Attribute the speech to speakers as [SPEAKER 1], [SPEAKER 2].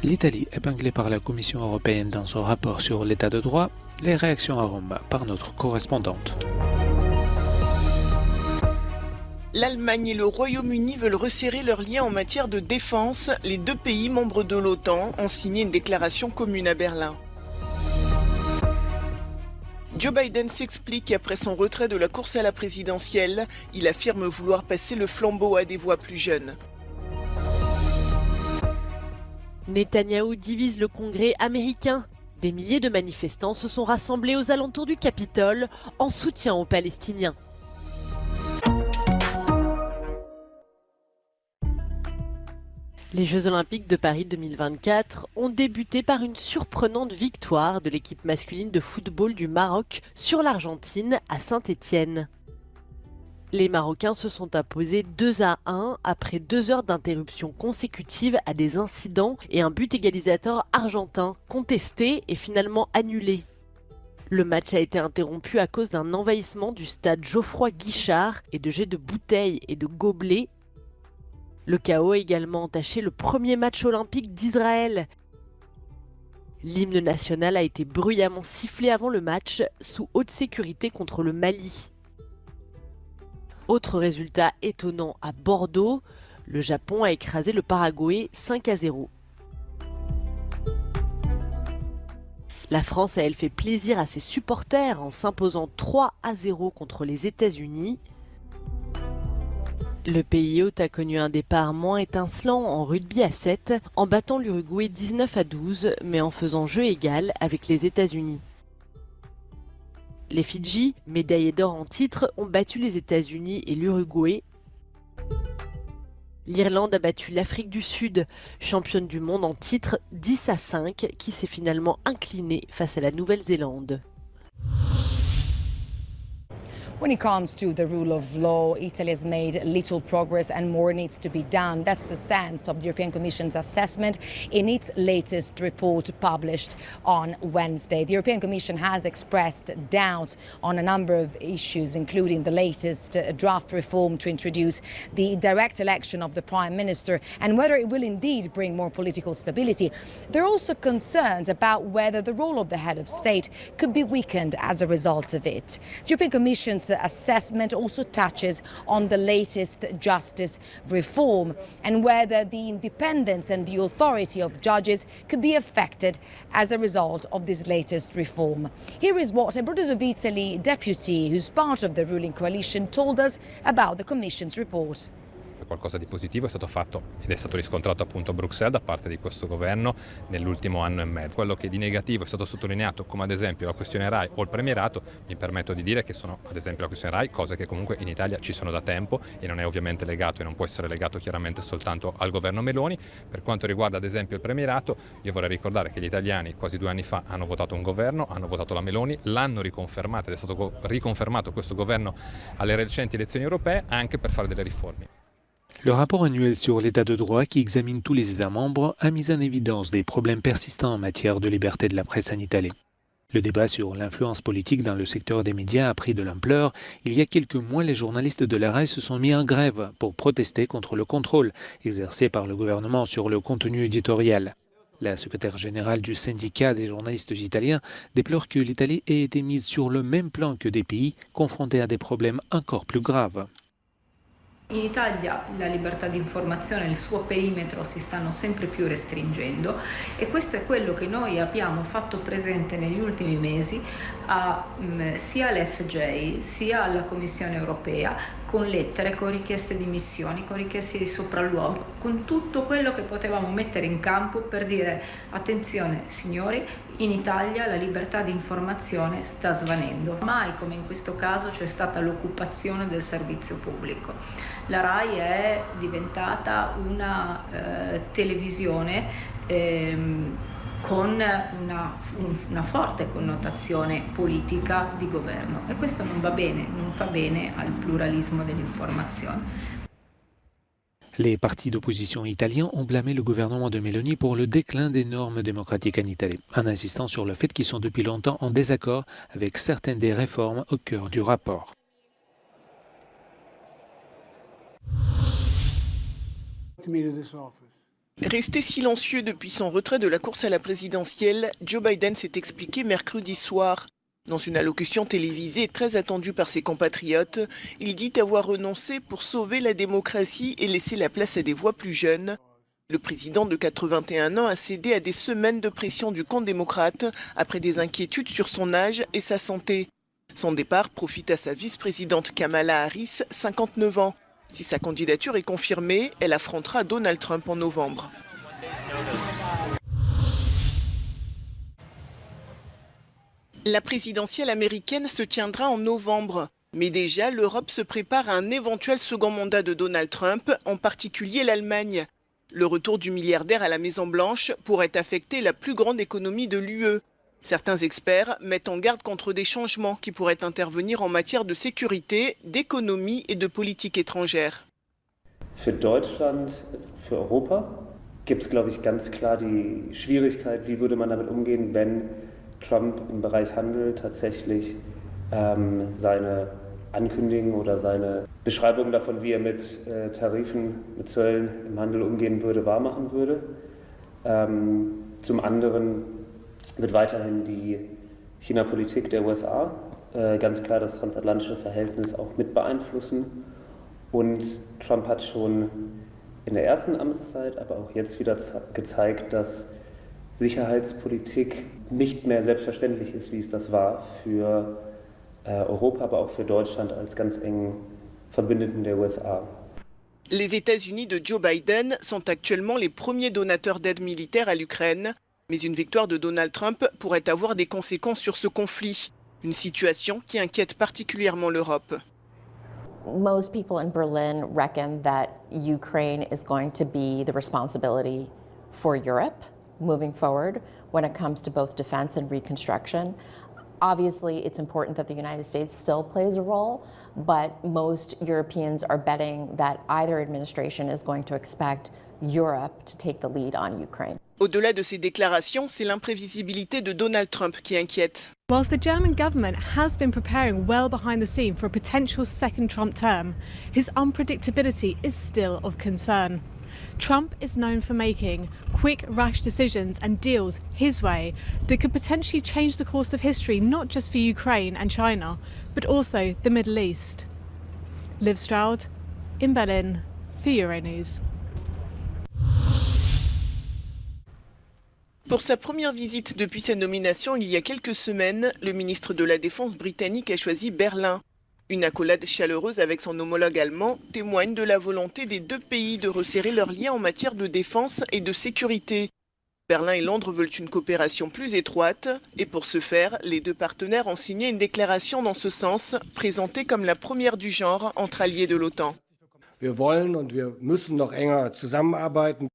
[SPEAKER 1] L'Italie épinglée par la Commission européenne dans son rapport sur l'état de droit, les réactions à Rome par notre correspondante.
[SPEAKER 2] L'Allemagne et le Royaume-Uni veulent resserrer leurs liens en matière de défense. Les deux pays membres de l'OTAN ont signé une déclaration commune à Berlin. Joe Biden s'explique après son retrait de la course à la présidentielle. Il affirme vouloir passer le flambeau à des voix plus jeunes.
[SPEAKER 3] Netanyahou divise le Congrès américain. Des milliers de manifestants se sont rassemblés aux alentours du Capitole en soutien aux Palestiniens. Les Jeux Olympiques de Paris 2024 ont débuté par une surprenante victoire de l'équipe masculine de football du Maroc sur l'Argentine à Saint-Étienne. Les Marocains se sont imposés 2-1 après 2 heures d'interruption consécutive à des incidents et un but égalisateur argentin contesté et finalement annulé. Le match a été interrompu à cause d'un envahissement du stade Geoffroy-Guichard et de jets de bouteilles et de gobelets. Le chaos a également entaché le premier match olympique d'Israël. L'hymne national a été bruyamment sifflé avant le match, sous haute sécurité contre le Mali. Autre résultat étonnant à Bordeaux, le Japon a écrasé le Paraguay 5-0. La France a elle fait plaisir à ses supporters en s'imposant 3-0 contre les États-Unis. Le pays hôte a connu un départ moins étincelant en rugby à 7, en battant l'Uruguay 19-12, mais en faisant jeu égal avec les États-Unis. Les Fidji, médaillés d'or en titre, ont battu les États-Unis et l'Uruguay. L'Irlande a battu l'Afrique du Sud, championne du monde en titre 10-5, qui s'est finalement inclinée face à la Nouvelle-Zélande.
[SPEAKER 4] When it comes to the rule of law, Italy has made little progress and more needs to be done. That's the sense of the European Commission's assessment in its latest report published on Wednesday. The European Commission has expressed doubts on a number of issues, including the latest draft reform to introduce the direct election of the Prime Minister and whether it will indeed bring more political stability. There are also concerns about whether the role of the head of state could be weakened as a result of it. The European Commission's assessment also touches on the latest justice reform and whether the independence and the authority of judges could be affected as a result of this latest reform. Here is what a Brothers of Italy deputy who's part of the ruling coalition told us about the Commission's report.
[SPEAKER 5] Qualcosa di positivo è stato fatto ed è stato riscontrato appunto a Bruxelles da parte di questo governo nell'ultimo anno e mezzo. Quello che di negativo è stato sottolineato, come ad esempio la questione RAI o il premierato, mi permetto di dire che sono ad esempio la questione RAI, cose che comunque in Italia ci sono da tempo e non è ovviamente legato e non può essere legato chiaramente soltanto al governo Meloni. Per quanto riguarda ad esempio il premierato, io vorrei ricordare che gli italiani quasi 2 anni fa hanno votato un governo, hanno votato la Meloni, l'hanno riconfermata ed è stato riconfermato questo governo alle recenti elezioni europee anche per fare delle riforme.
[SPEAKER 1] Le rapport annuel sur l'état de droit qui examine tous les États membres a mis en évidence des problèmes persistants en matière de liberté de la presse en Italie. Le débat sur l'influence politique dans le secteur des médias a pris de l'ampleur. Il y a quelques mois, les journalistes de la RAI se sont mis en grève pour protester contre le contrôle exercé par le gouvernement sur le contenu éditorial. La secrétaire générale du syndicat des journalistes italiens déplore que l'Italie ait été mise sur le même plan que des pays confrontés à des problèmes encore plus graves.
[SPEAKER 6] In Italia la libertà di informazione e il suo perimetro si stanno sempre più restringendo e questo è quello che noi abbiamo fatto presente negli ultimi mesi sia all'FJ sia alla Commissione europea con lettere, con richieste di missioni, con richieste di sopralluoghi, con tutto quello che potevamo mettere in campo per dire attenzione signori, in Italia la libertà di informazione sta svanendo. Mai come in questo caso c'è stata l'occupazione del servizio pubblico. La RAI è diventata una televisione con una forte connotazione politica di governo e questo non va bene, non fa bene al pluralismo dell'informazione.
[SPEAKER 1] Les partis d'opposition italiens ont blâmé le gouvernement de Meloni pour le déclin des normes démocratiques en Italie, en insistant sur le fait qu'ils sont depuis longtemps en désaccord avec certaines des réformes au cœur du rapport.
[SPEAKER 7] To me to this office.
[SPEAKER 2] Resté silencieux depuis son retrait de la course à la présidentielle, Joe Biden s'est expliqué mercredi soir. Dans une allocution télévisée très attendue par ses compatriotes, il dit avoir renoncé pour sauver la démocratie et laisser la place à des voix plus jeunes. Le président de 81 ans a cédé à des semaines de pression du camp démocrate après des inquiétudes sur son âge et sa santé. Son départ profite à sa vice-présidente Kamala Harris, 59 ans. Si sa candidature est confirmée, elle affrontera Donald Trump en novembre. La présidentielle américaine se tiendra en novembre. Mais déjà, l'Europe se prépare à un éventuel second mandat de Donald Trump, en particulier l'Allemagne. Le retour du milliardaire à la Maison-Blanche pourrait affecter la plus grande économie de l'UE. Certains experts mettent en garde contre des changements qui pourraient intervenir en matière de sécurité, d'économie et de politique étrangère.
[SPEAKER 7] Für Deutschland, für Europa gibt es, glaube ich, ganz klar die Schwierigkeit, wie würde man damit umgehen, wenn Trump im Bereich Handel tatsächlich seine Ankündigungen oder seine Beschreibung davon, wie er mit Tarifen, mit Zöllen im Handel umgehen würde, wahrmachen würde. Zum anderen wird weiterhin die China-Politik der USA ganz klar das transatlantische Verhältnis auch mit beeinflussen. Und Trump hat schon in der ersten Amtszeit, aber auch jetzt wieder gezeigt, dass Sicherheitspolitik nicht mehr selbstverständlich ist, wie es das war für Europa, aber auch für Deutschland als ganz engen Verbündeten der USA.
[SPEAKER 2] Les États-Unis de Joe Biden sont actuellement les premiers donateurs d'aide militaire à l'Ukraine. Mais une victoire de Donald Trump pourrait avoir des conséquences sur ce conflit. Une situation qui inquiète particulièrement l'Europe.
[SPEAKER 8] Most people in Berlin reckon that Ukraine is going to be the responsibility for Europe moving forward when it comes to both defense and reconstruction. Obviously, it's important that the United States still plays a role, but most Europeans are betting that either administration is going to expect Europe to take the lead on Ukraine.
[SPEAKER 2] Au-delà de ces déclarations, c'est l'imprévisibilité de Donald Trump qui inquiète.
[SPEAKER 9] Whilst the German government has been preparing well behind the scene for a potential second Trump term, his unpredictability is still of concern. Trump is known for making quick, rash decisions and deals his way that could potentially change the course of history, not just for Ukraine and China, but also the Middle East. Liv Stroud in Berlin for Euronews.
[SPEAKER 2] Pour sa première visite depuis sa nomination il y a quelques semaines, le ministre de la Défense britannique a choisi Berlin. Une accolade chaleureuse avec son homologue allemand témoigne de la volonté des deux pays de resserrer leurs liens en matière de défense et de sécurité. Berlin et Londres veulent une coopération plus étroite et pour ce faire, les deux partenaires ont signé une déclaration dans ce sens, présentée comme la première du genre entre alliés de l'OTAN.
[SPEAKER 10] Wir wollen und wir müssen noch enger zusammenarbeiten.